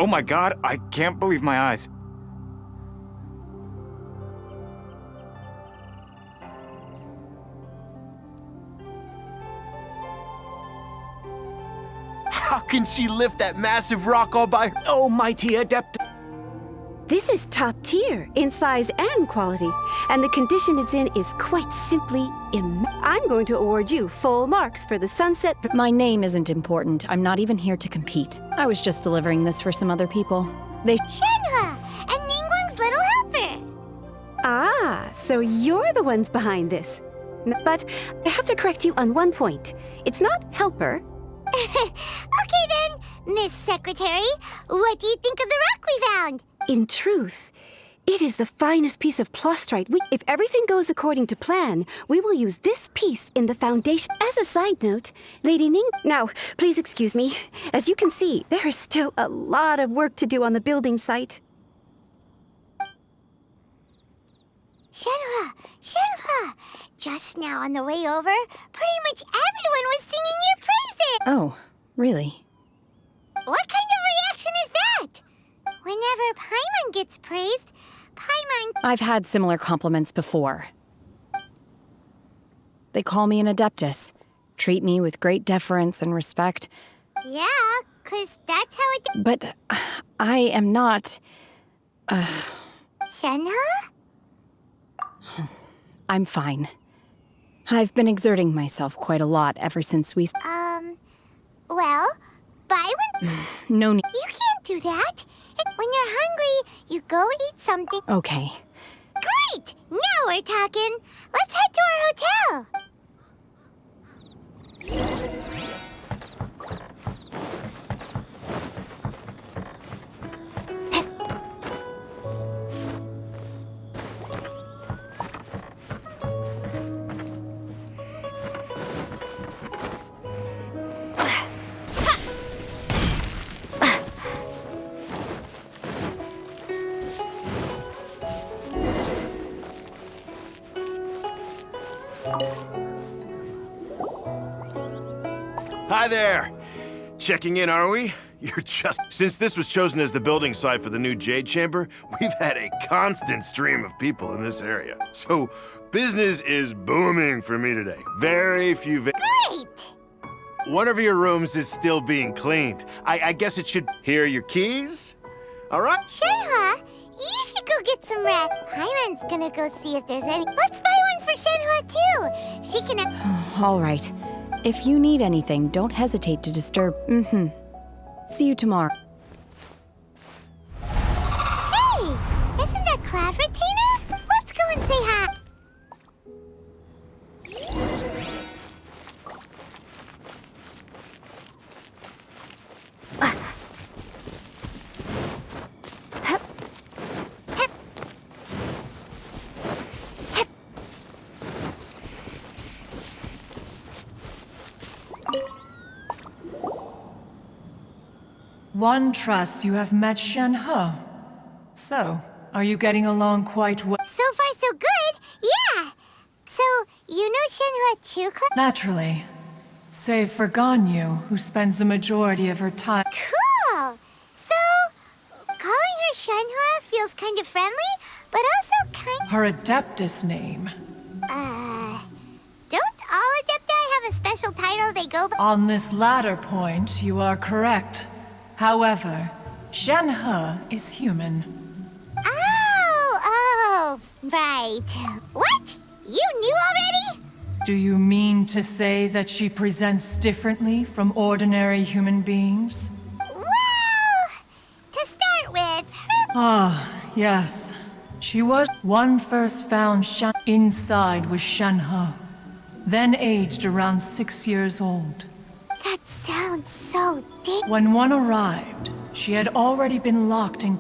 Oh my god, I can't believe my eyes. How can she lift that massive rock all by her? Oh, mighty adept. This is top tier in size and quality, and the condition it's in is quite simply I'm going to award you full marks for the sunset. My name isn't important. I'm not even here to compete. I was just delivering this for some other people. Shenhua and Ningguang's little helper. Ah, so you're the ones behind this. But I have to correct you on one point. It's not helper. Okay then, Miss Secretary, what do you think of the rock we found? In truth, it is the finest piece of plastrite. If everything goes according to plan, we will use this piece in the foundation. As a side note, Lady Ning... Now, please excuse me. As you can see, there is still a lot of work to do on the building site. Shenhua! Shenhua! Just now on the way over, pretty much everyone was singing your praises! Oh, really? What kind of reaction is that? Whenever Paimon gets praised, Paimon... I've had similar compliments before. They call me an adeptus, treat me with great deference and respect. Yeah, 'cause that's how it... But I am not... Shenhua? I'm fine. I've been exerting myself quite a lot ever since we... Well, Byron... No need... You can't do that. When you're hungry, you go eat something. Okay. Great! Now we're talking. Let's head to our hotel. Hi there. Checking in, are we? You're just... Since this was chosen as the building site for the new Jade Chamber, we've had a constant stream of people in this area. So, business is booming for me today. Very few... Great! One of your rooms is still being cleaned. I guess it should... Here are your keys? All right? Shenhua, you should go get some rest. Paimon's gonna go see if there's any... Let's buy one for Shenhua, too. She can... All right. If you need anything, don't hesitate to disturb... See you tomorrow. Hey! Isn't that Cloud Retainer? Let's go and say hi. One trusts you have met Shenhe. So, are you getting along quite well? So far, so good. Yeah. So, you know Shenhua too, Naturally. Save for Ganyu, who spends the majority of her time... Cool. So, calling her Shenhua feels kind of friendly, but also kind... Her Adeptus name. Don't all Adepti have a special title they go by? On this latter point, you are correct. However, Shenhe is human. Oh, right. What? You knew already? Do you mean to say that she presents differently from ordinary human beings? Well, to start with, her... Ah, yes. She was... One first found inside was Shenhe, then aged around 6 years old. That sounds so deep. When one arrived, she had already been locked in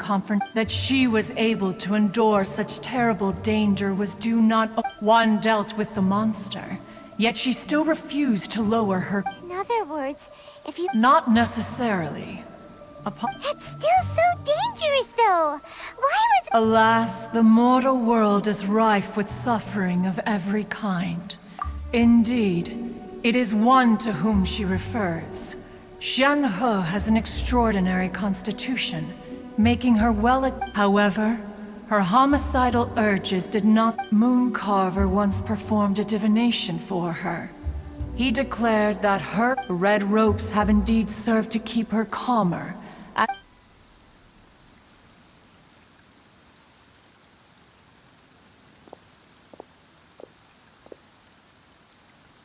that she was able to endure such terrible danger was due not... One dealt with the monster, yet she still refused to lower her... In other words, if you... Not necessarily. That's still so dangerous, though. Why was... Alas, the mortal world is rife with suffering of every kind. Indeed, it is one to whom she refers. Xianhe has an extraordinary constitution, making her However, her homicidal urges did not. Mooncarver once performed a divination for her. He declared that her red ropes have indeed served to keep her calmer.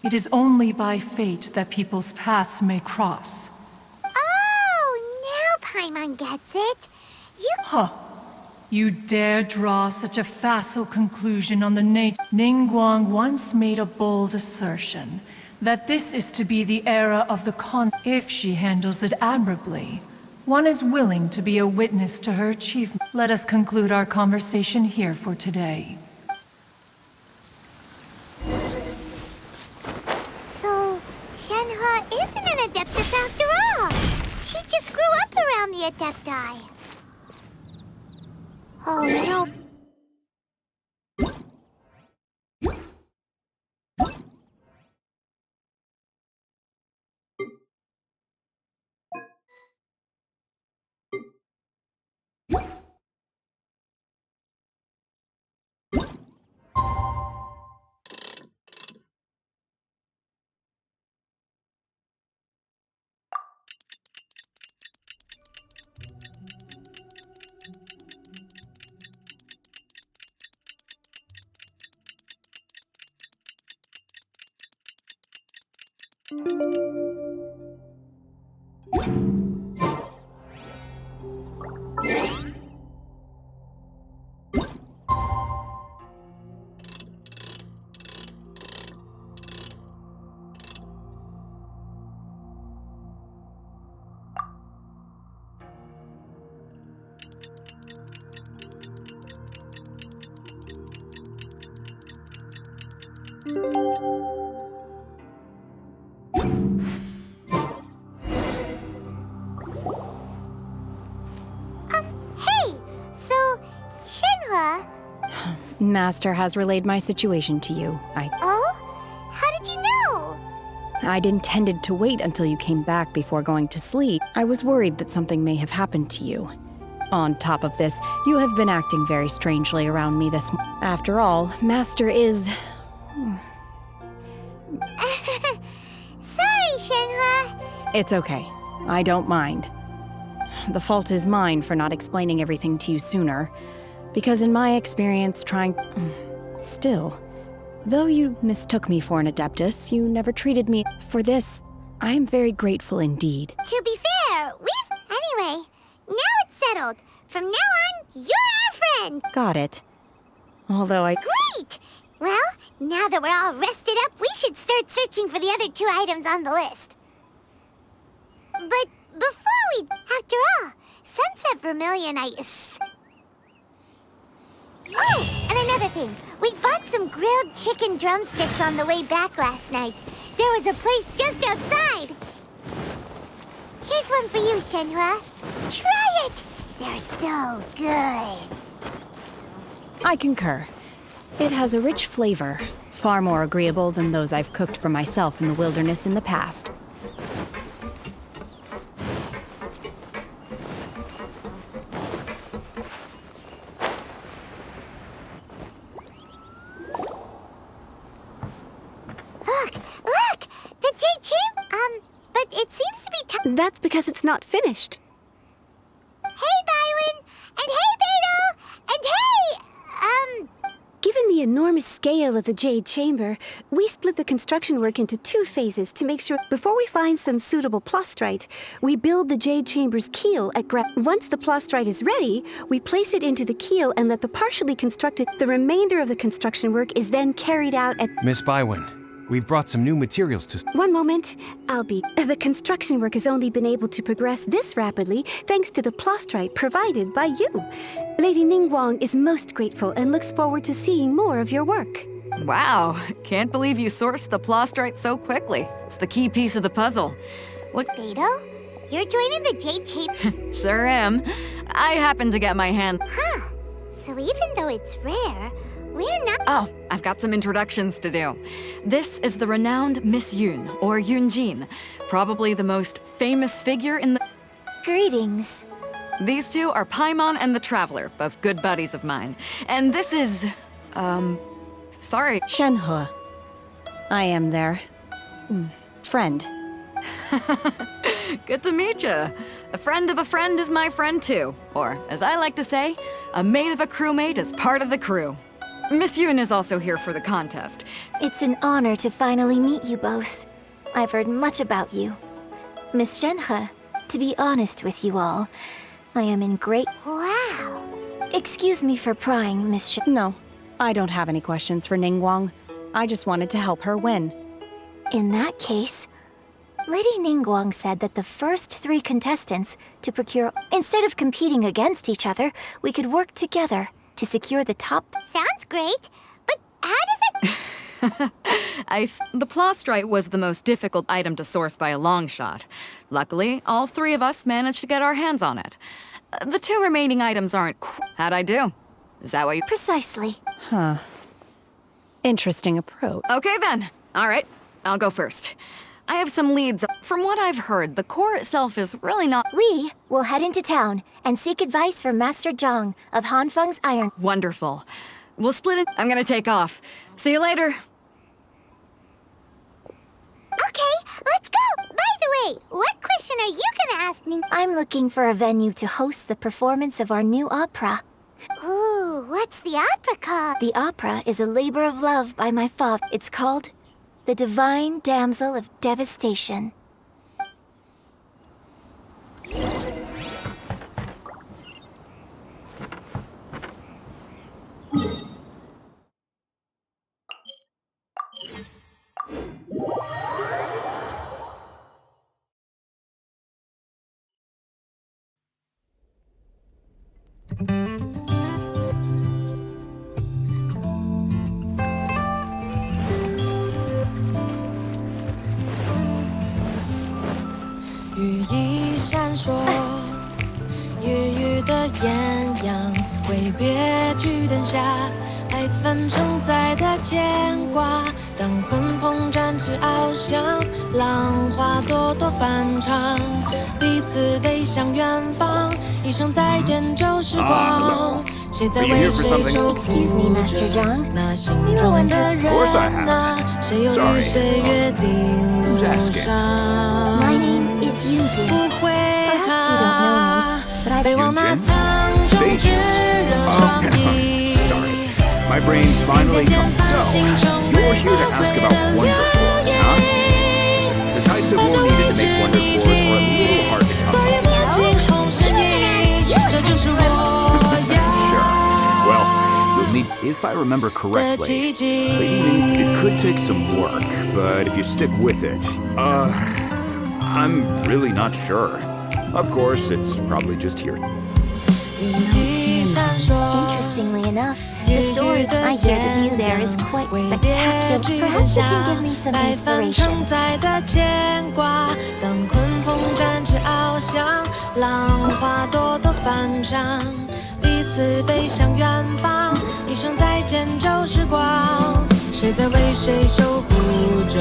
It is only by fate that people's paths may cross. Oh, now Paimon gets it. Huh. You dare draw such a facile conclusion on the nature. Ningguang once made a bold assertion that this is to be the era of the con. If she handles it admirably, one is willing to be a witness to her achievement. Let us conclude our conversation here for today. So, Xianhe isn't an Adeptus after all. She just grew up around the Adepti. Oh no. Hey! So, Xianhe... Master has relayed my situation to you. Oh? How did you know? I'd intended to wait until you came back before going to sleep. I was worried that something may have happened to you. On top of this, you have been acting very strangely around me this morning. After all, Master is... Sorry, Xianhe. It's okay. I don't mind. The fault is mine for not explaining everything to you sooner. Because in my experience, Still, though you mistook me for an Adeptus, you never treated me... For this, I am very grateful indeed. To be fair, Anyway, now it's settled. From now on, you're our friend. Got it. Although Great! Well, now that we're all rested up, we should start searching for the other 2 items on the list. But before we... After all, Sunset Vermilion, Oh, and another thing. We bought some grilled chicken drumsticks on the way back last night. There was a place just outside. Here's one for you, Xianhe. Try it! They're so good. I concur. It has a rich flavor, far more agreeable than those I've cooked for myself in the wilderness in the past. Look! The Jade Chamber! But it seems to be That's because it's not finished. Hey, Bywin! And hey, Beto! And hey, Given the enormous scale of the Jade Chamber, we split the construction work into 2 phases to make sure before we find some suitable plastrite, we build the Jade Chamber's keel at Once the plastrite is ready, we place it into the keel and let the partially constructed. The remainder of the construction work is then carried out at... Miss Bywin, we've brought some new materials to... One moment, The construction work has only been able to progress this rapidly thanks to the plastrite provided by you. Lady Ningguang is most grateful and looks forward to seeing more of your work. Wow, can't believe you sourced the plastrite so quickly. It's the key piece of the puzzle. What? Beto? You're joining the Jade Chamber? Sure am. I happened to get my hand... Huh. So even though it's rare, we're not— Oh, I've got some introductions to do. This is the renowned Miss Yoon, or Yoonjin, probably the most famous figure in the— Greetings. These two are Paimon and the Traveler, both good buddies of mine. And this is, sorry. Shenhe. I am their friend. Good to meet you. A friend of a friend is my friend too. Or, as I like to say, a mate of a crewmate is part of the crew. Miss Yoon is also here for the contest. It's an honor to finally meet you both. I've heard much about you. Miss Shenhe, to be honest with you all, I am in great— Wow! Excuse me for prying, Miss No, I don't have any questions for Ningguang. I just wanted to help her win. In that case, Lady Ningguang said that the first 3 contestants to procure— Instead of competing against each other, we could work together to secure the top— Sounds great, but how does it— The plastrite was the most difficult item to source by a long shot. Luckily, all 3 of us managed to get our hands on it. The 2 remaining items aren't How'd I do? Is that what you— Precisely. Huh. Interesting approach. Okay then. All right, I'll go first. I have some leads. From what I've heard, the core itself is really not— We will head into town and seek advice from Master Zhang of Hanfeng's Iron— Wonderful. We'll split it. I'm gonna take off. See you later. Okay, let's go! By the way, what question are you gonna ask me? I'm looking for a venue to host the performance of our new opera. Ooh, what's the opera called? The opera is a labor of love by my father. It's called The Divine Damsel of Devastation.羽翼闪烁，郁郁的艳阳，挥别炬灯下，爱纷承载的牵挂。当鲲鹏展翅翱翔，浪花朵朵翻唱，彼此背向远方，一生再见旧时光。谁在为谁守护着那心中的人啊？谁又与谁约定路上？ 不会怕，飞往那苍穹炙热双翼。My brain finally comes. So, you're here to ask about wonder floors, huh? The types of war needed to make wonder floors are a little hard to come by. Sure. Well, you'll need, if I remember correctly, cleaning, it could take some work, but if you stick with it, I'm really not sure. Of course, it's probably just here. Interestingly enough, the story I hear the view there is quite spectacular. Perhaps you can give me some inspiration. 当鲲鹏展翅翱翔，浪花朵朵翻唱，彼此背向远方，一声再见旧时光。谁在为谁守护着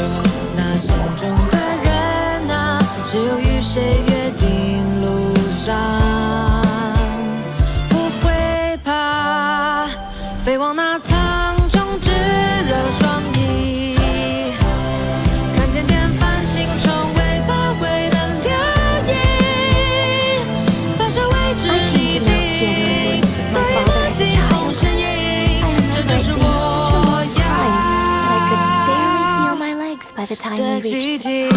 那心中的人啊？谁又与谁约定路上？不会怕，飞往那苍穹炙热双翼，看天天繁星成为宝贵的留影，把手为之逆境，早已抹尽红身影，这就是我要的奇迹。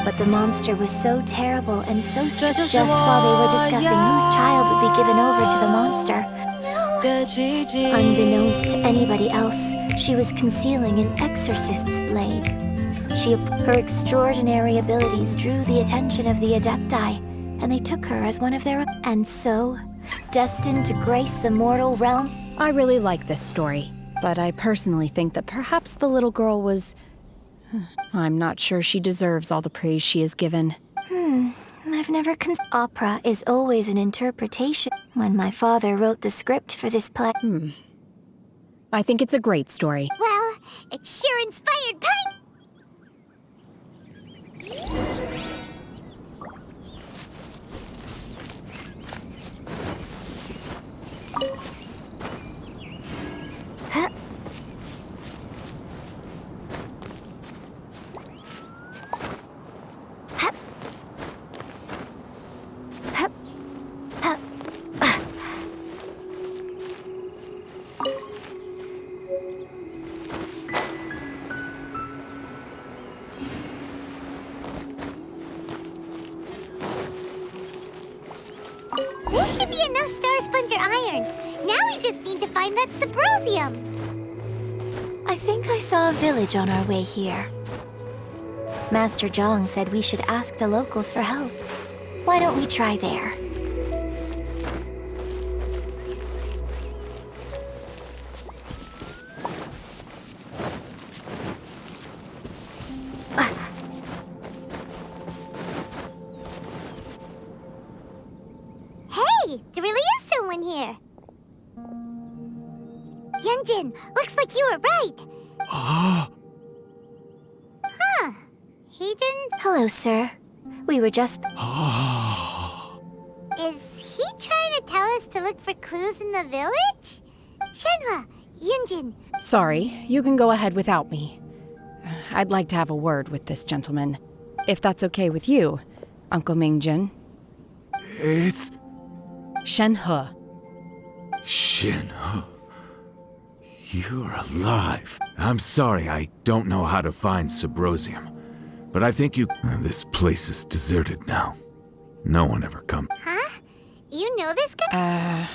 But the monster was so terrible and so just while they were discussing whose child would be given over to the monster. 的奇迹。 Unbeknownst to anybody else, she was concealing an exorcist's blade. Her extraordinary abilities drew the attention of the Adepti, and they took her as one of their... And so, destined to grace the mortal realm... I really like this story, but I personally think that perhaps the little girl was... I'm not sure she deserves all the praise she is given. I've never Opera is always an interpretation. When my father wrote the script for this play... I think it's a great story. Well, it sure inspired Pipe! Huh. Huh. Huh. Huh. There should be enough Star Splinter iron. Now we just need to find that Subrosium. I think I saw a village on our way here. Master Zhang said we should ask the locals for help. Why don't we try there? Hey, there really is someone here. Yunjin, looks like you were right. Huh. He didn't... Hello, sir. We were just... Is he trying to tell us to look for clues in the village? Shenhua, Yunjin. Sorry, you can go ahead without me. I'd like to have a word with this gentleman. If that's okay with you, Uncle Mingjin. It's... Shenhe. Shenhe. You're alive. I'm sorry, I don't know how to find Subrosium. But I think you... This place is deserted now. No one ever comes. Huh? You know this guy?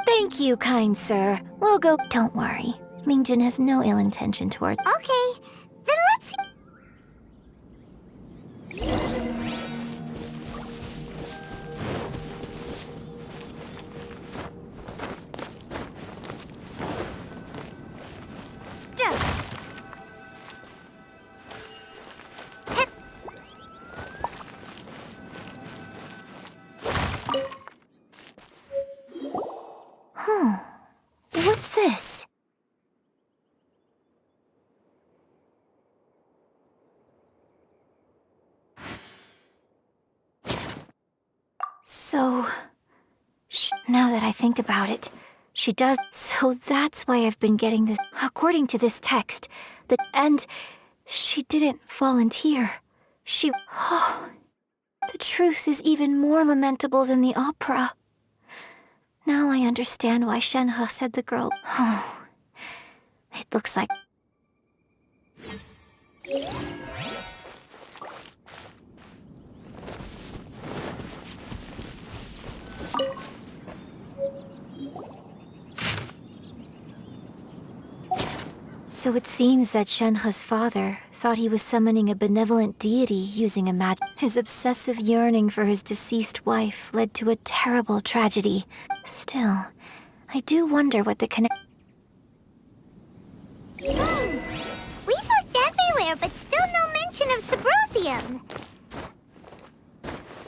Thank you, kind sir. We'll go... Don't worry. Mingjin has no ill intention toward... Okay, then let's see... What's this? So... now that I think about it, she does... So that's why I've been getting this... According to this text, and she didn't volunteer. She... Oh, the truth is even more lamentable than the opera. Now I understand why Shenhe said the girl... Oh, it looks like... So it seems that Shenhe's father thought he was summoning a benevolent deity using a magic. His obsessive yearning for his deceased wife led to a terrible tragedy. Still, I do wonder what the We've looked everywhere, but still no mention of Subrosium.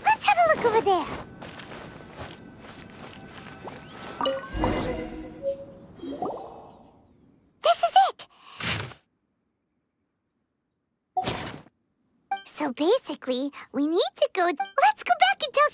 Let's have a look over there. This is it! So basically, we need to go... Let's go back and tell...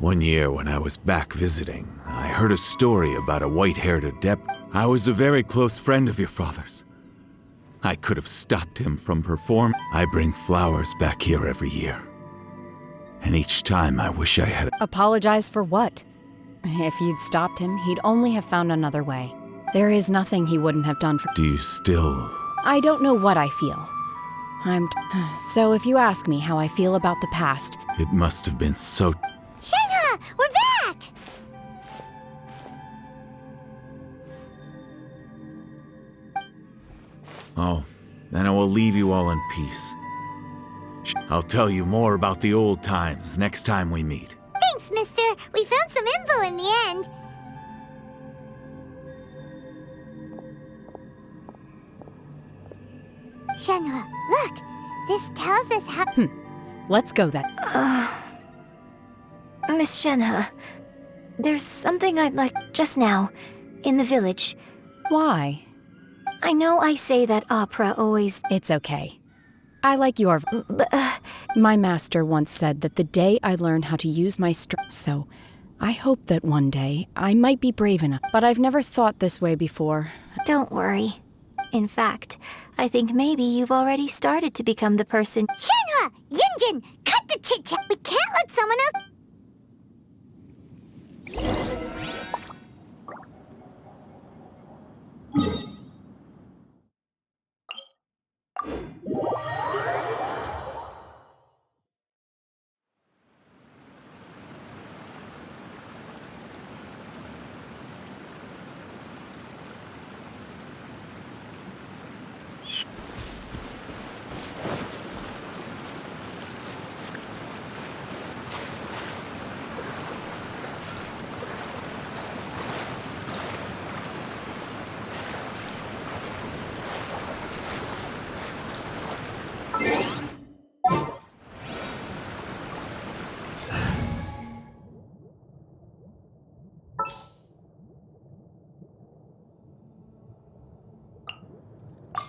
One year when I was back visiting, I heard a story about a white-haired adept. I was a very close friend of your father's. I could have stopped him from performing. I bring flowers back here every year. And each time I wish I had... Apologize for what? If you'd stopped him, he'd only have found another way. There is nothing he wouldn't have done for... Do you still... I don't know what I feel. So if you ask me how I feel about the past... It must have been so... Shenhe! We're back! Oh, then I will leave you all in peace. I'll tell you more about the old times next time we meet. Thanks, mister. We found some info in the end. Shenhe, look! This tells us how... Let's go then. Miss Shenhe, there's something I'd like just now, in the village. Why? I know I say that opera always... It's okay. I like your... My master once said that the day I learn how to use my strength... So, I hope that one day I might be brave enough. But I've never thought this way before. Don't worry. In fact, I think maybe you've already started to become the person... Shenhe! Yunjin! Cut the chit-chat! We can't let someone else...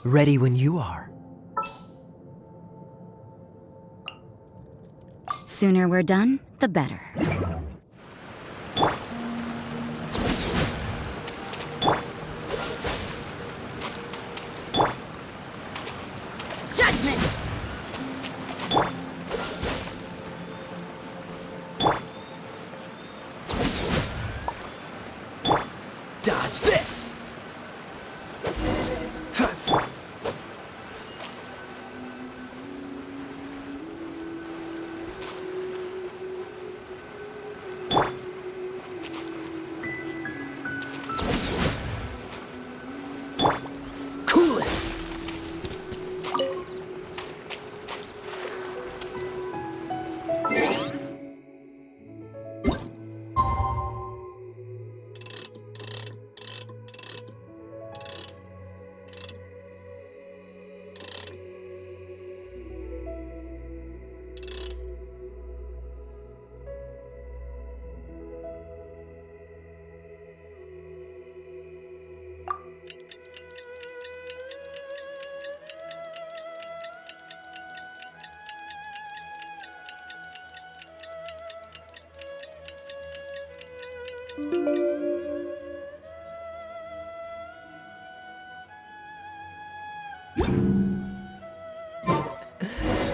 Ready when you are. Sooner we're done, the better. Judgment! Dodge this! Cool it!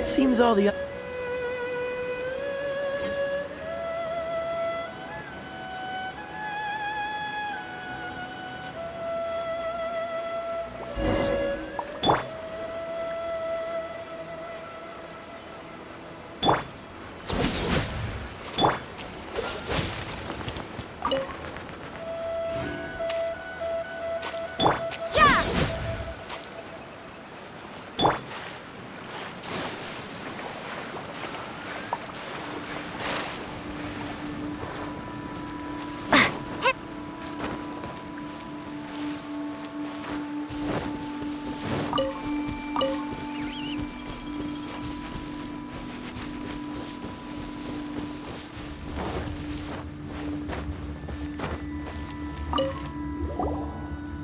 Seems all the...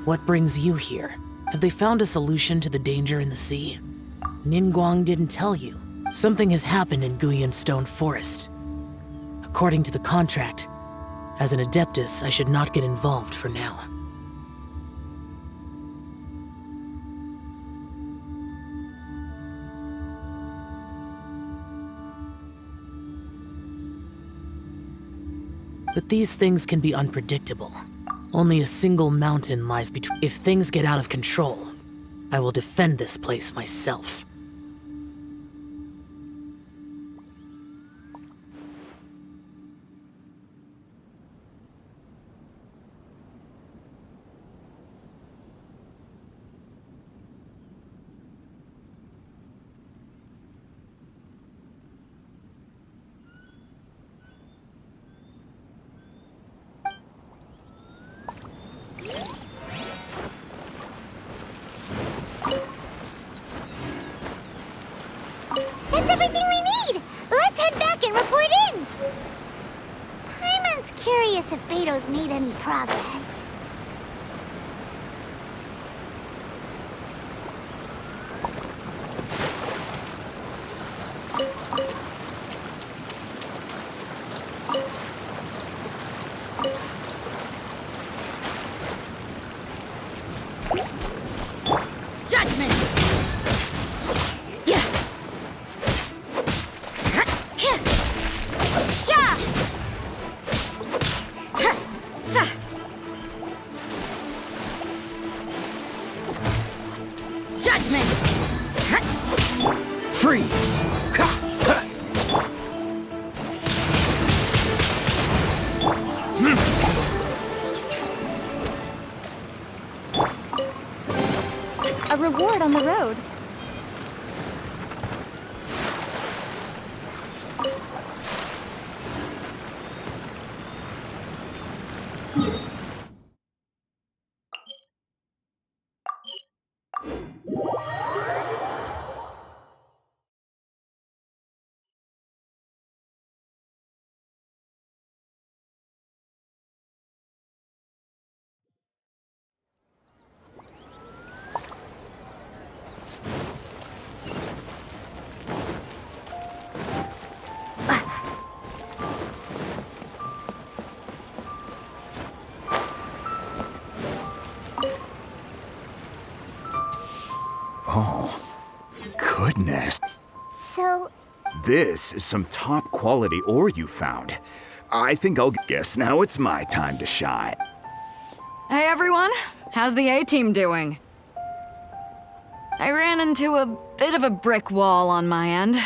What brings you here? Have they found a solution to the danger in the sea? Ningguang didn't tell you. Something has happened in Guyan Stone Forest. A According to the contract, as an Adeptus, I should not get involved for now. But these things can be unpredictable. Only a single mountain lies between. If things get out of control, I will defend this place myself. That's everything we need! Let's head back and report in! Paimon's curious if Beto's made any progress. Judgment! Judgment! Freeze! A reward on the road. Oh, goodness. So, This is some top quality ore you found. I think I'll guess now it's my time to shine. Hey everyone, how's the A-team doing? I ran into a bit of a brick wall on my end.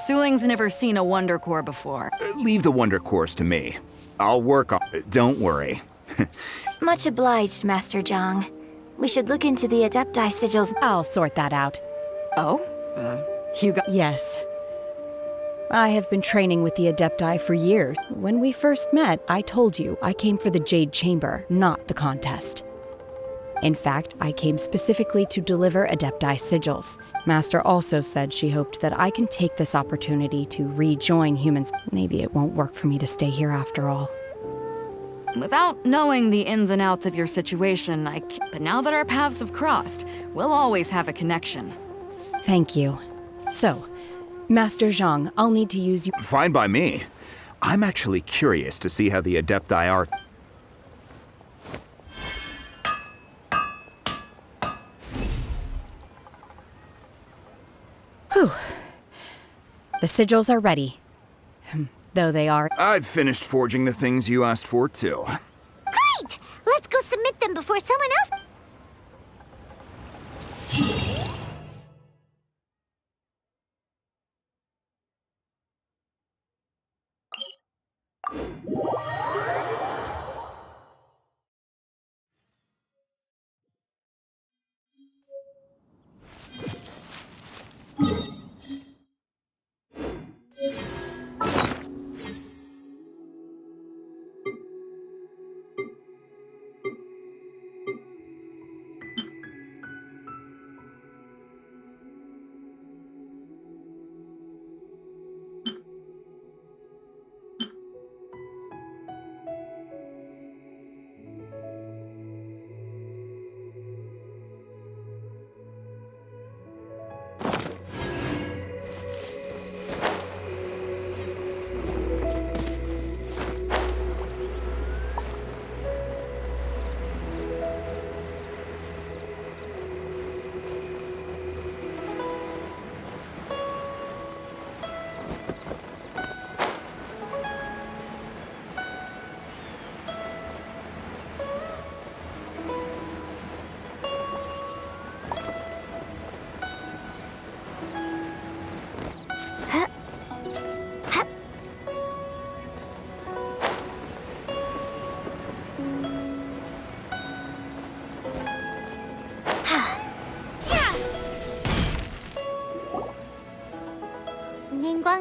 Suling's never seen a Wonder Core before. Leave the Wonder Cores to me. I'll work on it, don't worry. Much obliged, Master Zhang. We should look into the Adepti sigils. I'll sort that out. Oh? You got— Yes. I have been training with the Adepti for years. When we first met, I told you I came for the Jade Chamber, not the contest. In fact, I came specifically to deliver Adepti sigils. Master also said she hoped that I can take this opportunity to rejoin humans. Maybe it won't work for me to stay here after all. Without knowing the ins and outs of your situation, but now that our paths have crossed, we'll always have a connection. Thank you. So, Master Zhang, I'll need to use you— Fine by me. I'm actually curious to see how the Adepti are. Whew. The sigils are ready. Though they are— I've finished forging the things you asked for, too. great! Let's go submit them before someone else...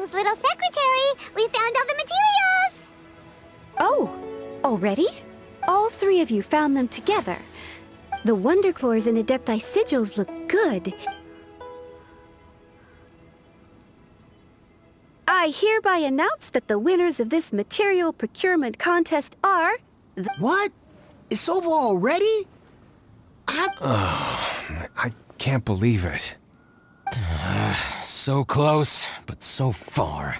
Ningguang's little secretary. We found all the materials. Oh, already? All three of you found them together. The Wonder Cores and Adepti sigils look good. I hereby announce that the winners of this material procurement contest are... What? It's over already? I can't believe it. So close, but so far.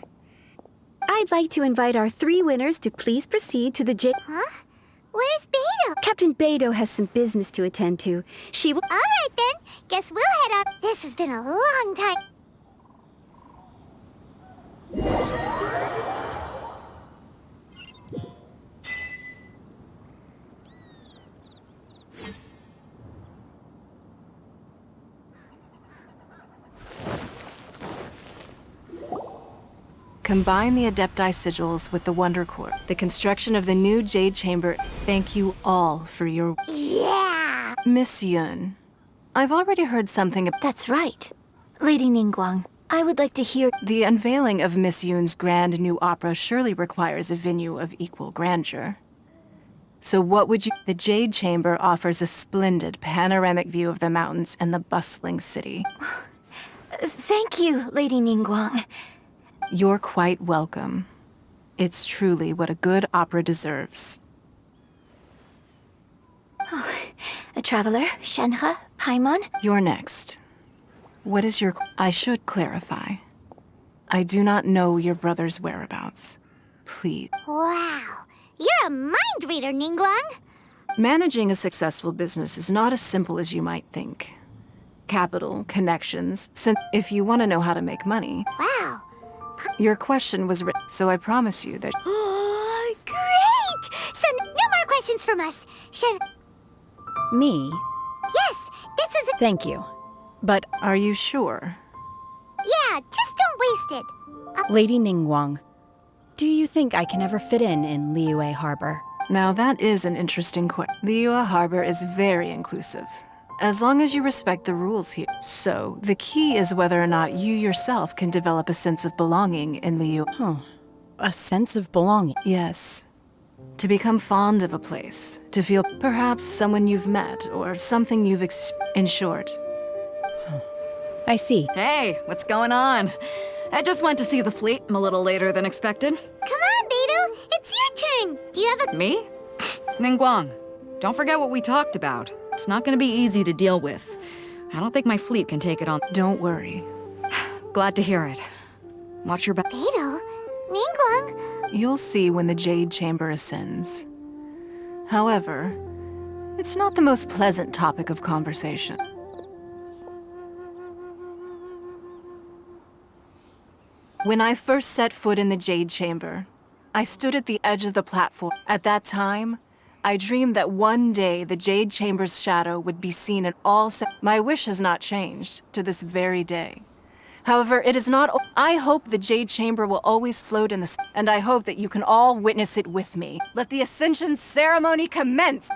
I'd like to invite our three winners to please proceed to the Huh? Where's Beidou? Captain Beidou has some business to attend to. She will... All right, then. Guess we'll head up. This has been a long time. Combine the Adepti sigils with the Wonder Core. The construction of the new Jade Chamber. Thank you all for your... Yeah! Miss Yun, I've already heard something about... That's right. Lady Ningguang, I would like to hear... The unveiling of Miss Yun's grand new opera surely requires a venue of equal grandeur. So what would you... The Jade Chamber offers a splendid panoramic view of the mountains and the bustling city. Thank you, Lady Ningguang. You're quite welcome. It's truly what a good opera deserves. Oh, a traveler, Shenhe, Paimon? You're next. What is your... I should clarify. I do not know your brother's whereabouts. Please. Wow. You're a mind reader, Ningguang. Managing a successful business is not as simple as you might think. Capital, connections, if you want to know how to make money. Wow. Your question was written, so I promise you that... Oh, great! So no more questions from us. Me? Yes, this is a... Thank you. But are you sure? Yeah, just don't waste it. Lady Ningguang, do you think I can ever fit in Liyue Harbor? Now that is an interesting question. Liyue Harbor is very inclusive, as long as you respect the rules here. So, the key is whether or not you yourself can develop a sense of belonging in Liyue. Huh. A sense of belonging? Yes. To become fond of a place. To feel perhaps someone you've met, or something you've in short. Huh. I see. Hey, what's going on? I just went to see the fleet a little later than expected. Come on, Beidou. It's your turn. Do you have a... Me? Ningguang, don't forget what we talked about. It's not gonna be easy to deal with. I don't think my fleet can take it on. Don't worry. Glad to hear it. Watch your back. Beidou? Ningguang? You'll see when the Jade Chamber ascends. However, it's not the most pleasant topic of conversation. When I first set foot in the Jade Chamber, I stood at the edge of the platform. At that time, I dreamed that one day the Jade Chamber's shadow would be seen in all My wish has not changed to this very day. However, it is not... I hope the Jade Chamber will always float in the... And I hope that you can all witness it with me. Let the Ascension ceremony commence!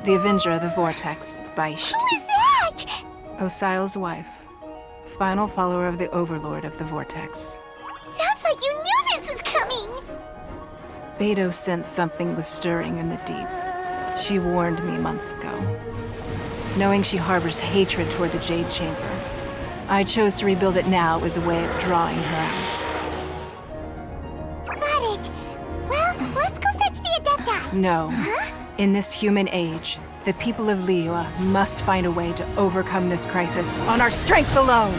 The Avenger of the Vortex, by Who is that? Osial's wife. Final follower of the Overlord of the Vortex. Sounds like you knew this was coming! Beidou sensed something was stirring in the deep. She warned me months ago. Knowing she harbors hatred toward the Jade Chamber, I chose to rebuild it now as a way of drawing her out. Got it! Well, let's go fetch the Adepti! No. Huh? In this human age, the people of Liyue must find a way to overcome this crisis on our strength alone!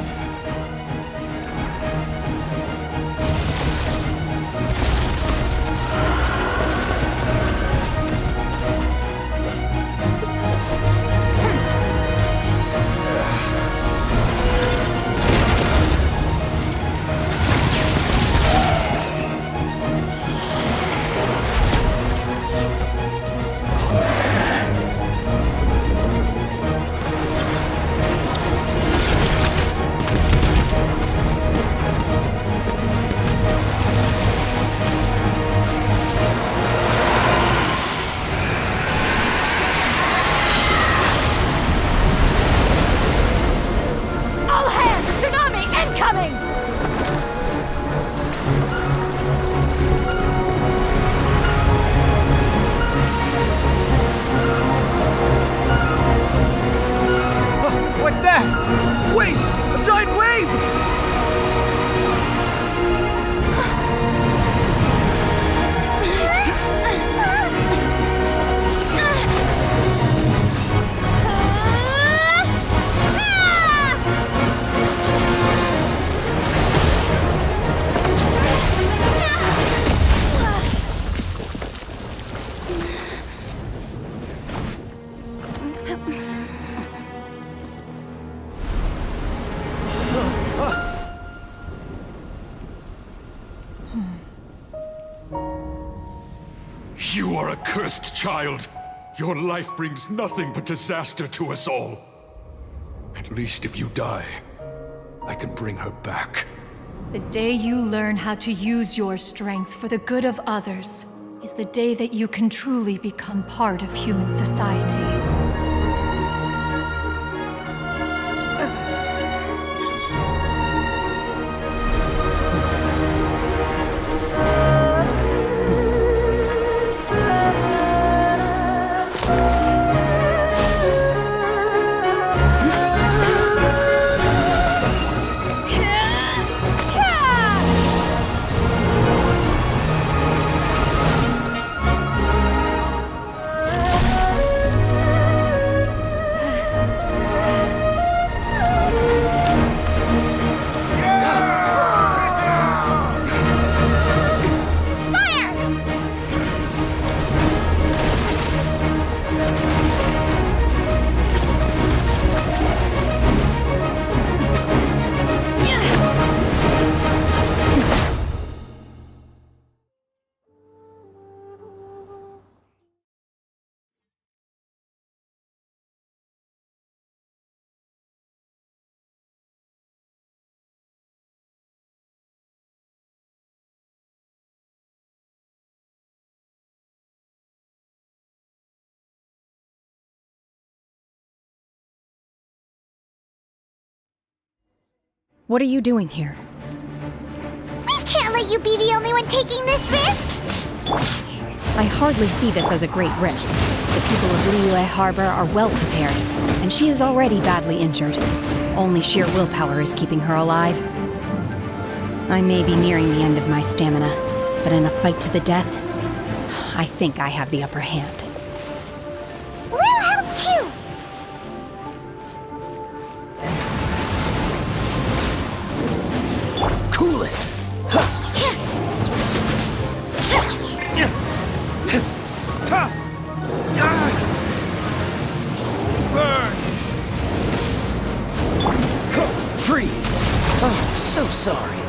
You are a cursed child. Your life brings nothing but disaster to us all. At least if you die, I can bring her back. The day you learn how to use your strength for the good of others is the day that you can truly become part of human society. What are you doing here? We can't let you be the only one taking this risk! I hardly see this as a great risk. The people of Liyue Harbor are well prepared, and she is already badly injured. Only sheer willpower is keeping her alive. I may be nearing the end of my stamina, but in a fight to the death, I think I have the upper hand. We'll help too! Cool it! Burn! Freeze! Oh, so sorry.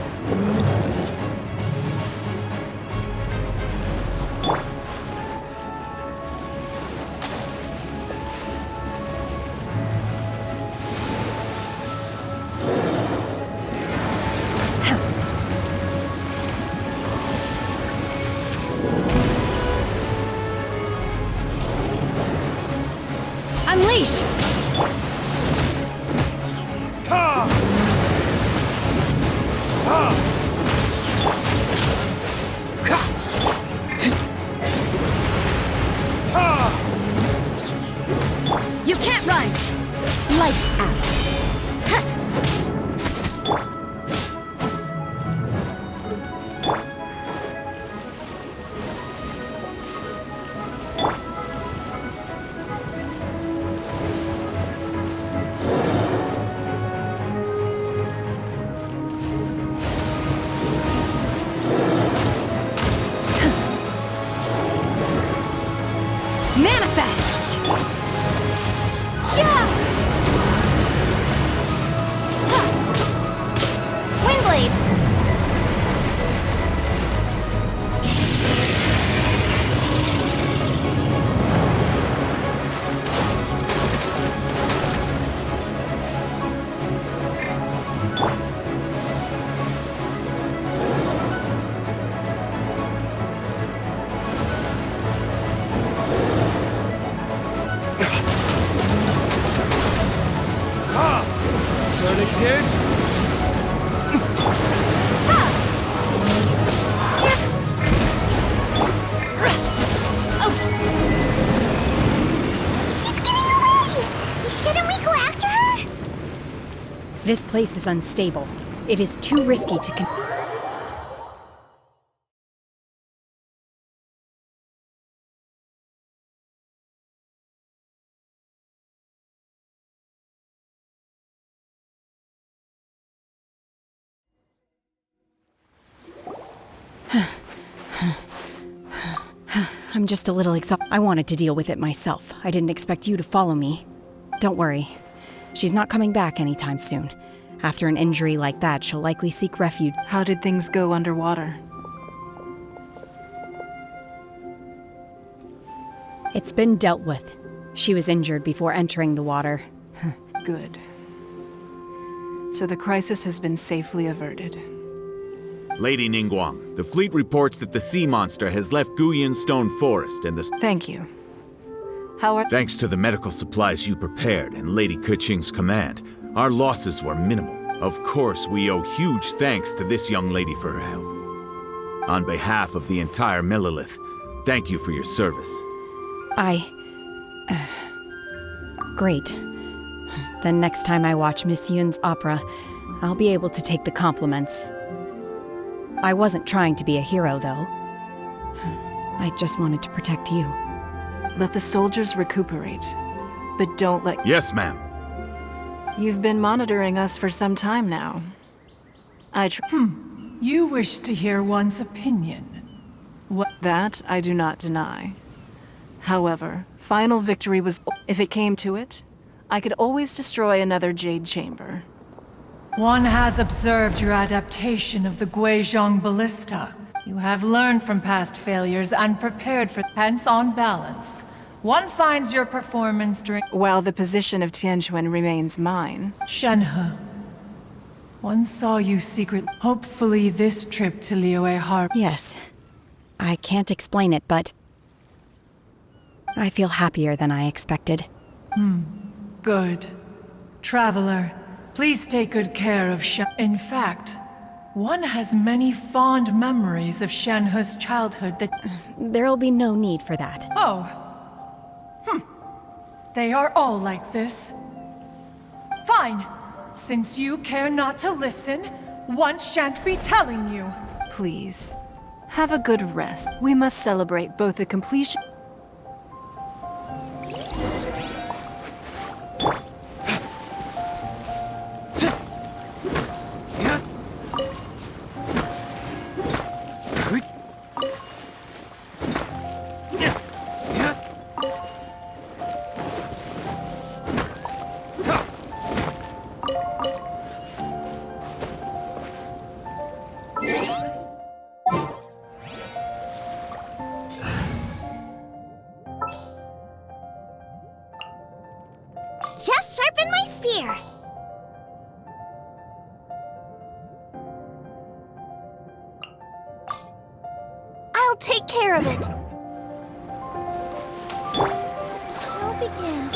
Unleash! You can't run! Lights out. Manifest! Yeah! Windblade! This place is unstable. It is too risky to I'm just a little exhausted. I wanted to deal with it myself. I didn't expect you to follow me. Don't worry. She's not coming back anytime soon. After an injury like that, she'll likely seek refuge. How did things go underwater? It's been dealt with. She was injured before entering the water. Good. So the crisis has been safely averted. Lady Ningguang, the fleet reports that the sea monster has left Guyan Stone Forest and the... Thank you. However... Thanks to the medical supplies you prepared and Lady Keqing's command, our losses were minimal. Of course, we owe huge thanks to this young lady for her help. On behalf of the entire Millelith, thank you for your service. Great. Then next time I watch Miss Yun's opera, I'll be able to take the compliments. I wasn't trying to be a hero, though. I just wanted to protect you. Let the soldiers recuperate, but don't let... Yes, ma'am. You've been monitoring us for some time now. You wish to hear one's opinion. That I do not deny. However, final victory was... If it came to it, I could always destroy another Jade Chamber. One has observed your adaptation of the Guizhong Ballista. You have learned from past failures and prepared for... Hence, on balance, one finds your performance during... While the position of Tianquan remains mine. Shenhe. One saw you secretly... Hopefully this trip to Liyue Harbor... Yes. I can't explain it, but... I feel happier than I expected. Good. Traveler, please take good care of Shen... In fact, one has many fond memories of Shenhe's childhood that... There'll be no need for that. Oh. They are all like this. Fine. Since you care not to listen, one shan't be telling you. Please, have a good rest. We must celebrate both the completion... Just sharpen my spear. I'll take care of it. I'll begin.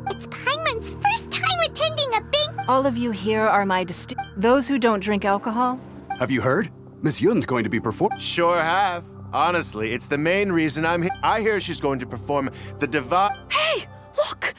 It's Paimon's first time attending a bank. All of you here are my those who don't drink alcohol. Have you heard? Miss Yun's going to be performing. Sure have. Honestly, it's the main reason I'm here. I hear she's going to perform the divine. Hey, look!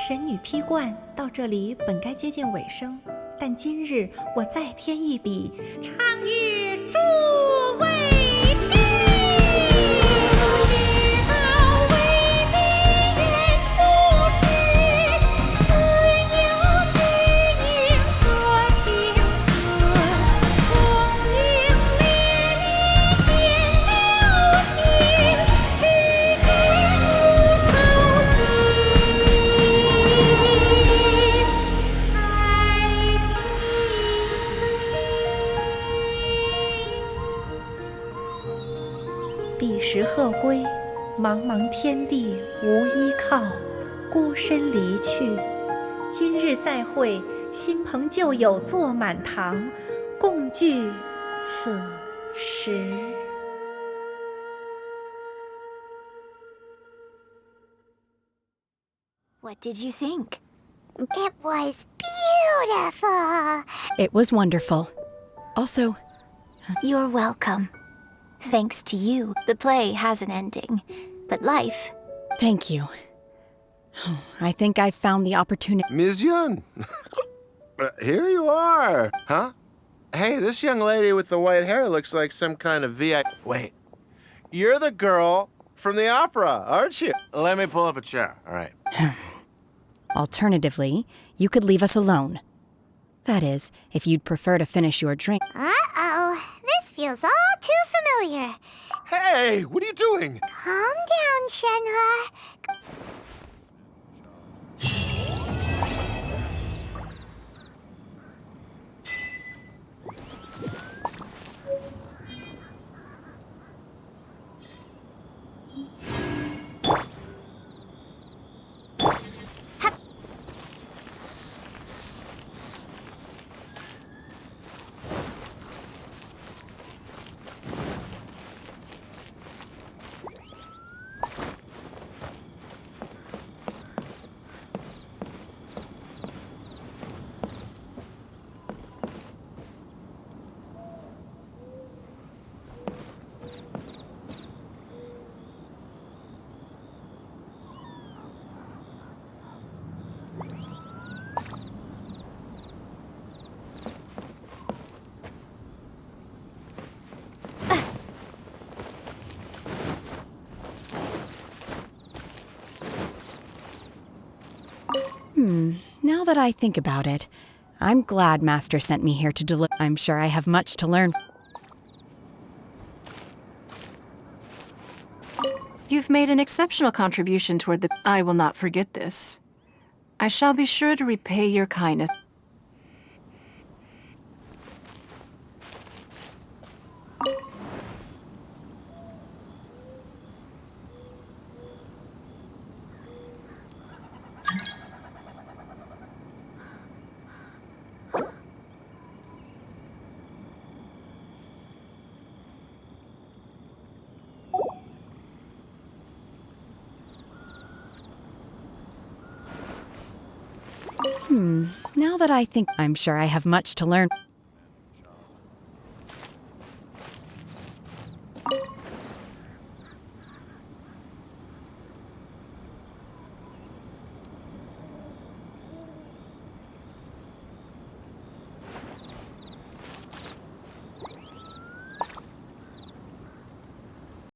神女披冠到这里本该接近尾声，但今日我再添一笔，唱与诸位听。知道为离人不是，自有知音何情思？功名烈烈见了心，只知不操心。彼时鹤归，茫茫天地无依靠，孤身离去。今日再会，新朋旧友坐满堂，共聚此时。What did you think? It was beautiful. It was wonderful. Also, you're welcome. Thanks to you, the play has an ending. But life... Thank you. I think I've found the opportunity. Ms. Yun! Here you are! Huh? Hey, this young lady with the white hair looks like some kind of VIP... Wait. You're the girl from the opera, aren't you? Let me pull up a chair, all right. Alternatively, you could leave us alone. That is, if you'd prefer to finish your drink. Uh-oh. This feels all too familiar. Hey, what are you doing? Calm down, Shenhua. Now that I think about it, I'm glad Master sent me here to deliver. I'm sure I have much to learn. You've made an exceptional contribution toward the... I will not forget this. I shall be sure to repay your kindness. Now that I think, I'm sure I have much to learn.